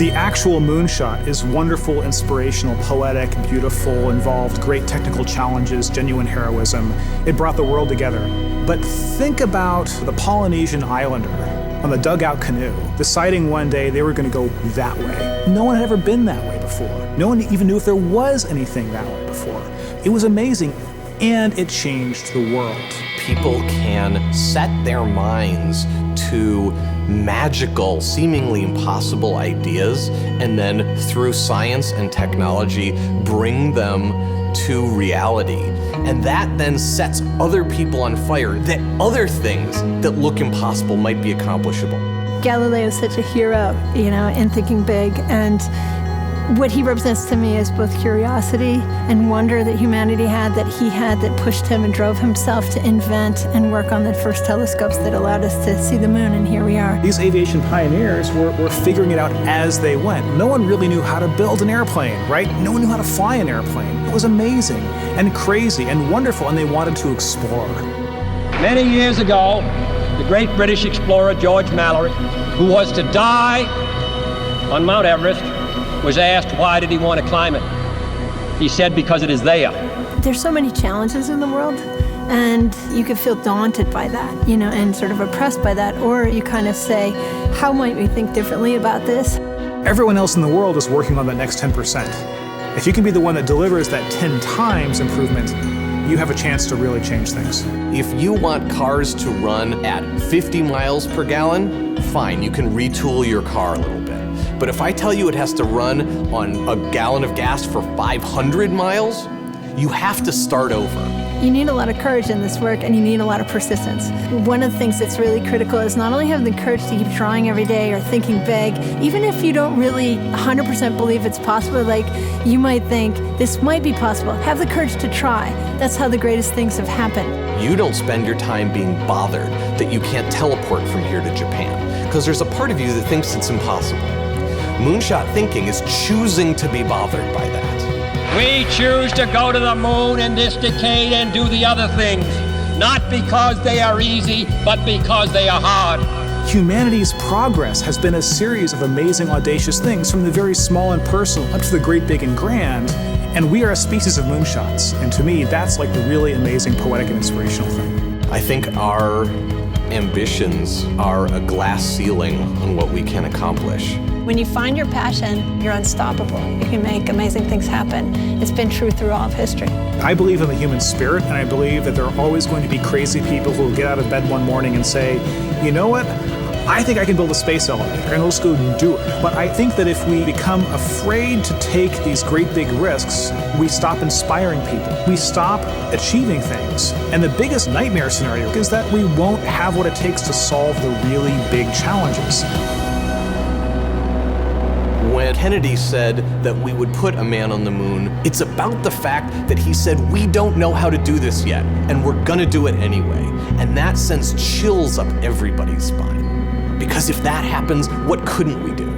The actual moonshot is wonderful, inspirational, poetic, beautiful, involved great technical challenges, genuine heroism. It brought the world together. But think about the Polynesian islander on the dugout canoe, deciding one day they were going to go that way. No one had ever been that way before. No one even knew if there was anything that way before. It was amazing, and it changed the world. People can set their minds to magical, seemingly impossible ideas, and then through science and technology, bring them to reality. And that then sets other people on fire, that other things that look impossible might be accomplishable. Galileo is such a hero, in thinking big, and what he represents to me is both curiosity and wonder that humanity had, that he had, that pushed him and drove himself to invent and work on the first telescopes that allowed us to see the moon, and here we are. These aviation pioneers were figuring it out as they went. No one really knew how to build an airplane, right? No one knew how to fly an airplane. It was amazing and crazy and wonderful, and they wanted to explore. Many years ago, the great British explorer George Mallory, who was to die on Mount Everest, was asked why did he want to climb it. He said, because it is there. There's so many challenges in the world, and you could feel daunted by that, and sort of oppressed by that, or you kind of say, how might we think differently about this? Everyone else in the world is working on that next 10%. If you can be the one that delivers that 10 times improvement, you have a chance to really change things. If you want cars to run at 50 miles per gallon, fine, you can retool your car a little bit. But if I tell you it has to run on a gallon of gas for 500 miles, you have to start over. You need a lot of courage in this work, and you need a lot of persistence. One of the things that's really critical is not only having the courage to keep trying every day or thinking big, even if you don't really 100% believe it's possible, like you might think this might be possible, have the courage to try. That's how the greatest things have happened. You don't spend your time being bothered that you can't teleport from here to Japan, because there's a part of you that thinks it's impossible. Moonshot Thinking is choosing to be bothered by that. We choose to go to the moon in this decade and do the other things, not because they are easy, but because they are hard. Humanity's progress has been a series of amazing, audacious things, from the very small and personal up to the great, big, and grand. And we are a species of moonshots. And to me, that's like the really amazing, poetic, and inspirational thing. I think our ambitions are a glass ceiling on what we can accomplish. When you find your passion, you're unstoppable. You can make amazing things happen. It's been true through all of history. I believe in the human spirit, and I believe that there are always going to be crazy people who will get out of bed one morning and say, you know what? I think I can build a space elevator, and let's go and do it. But I think that if we become afraid to take these great big risks, we stop inspiring people. We stop achieving things. And the biggest nightmare scenario is that we won't have what it takes to solve the really big challenges. When Kennedy said that we would put a man on the moon, it's about the fact that he said, we don't know how to do this yet, and we're gonna do it anyway. And that sends chills up everybody's spine. Because if that happens, what couldn't we do?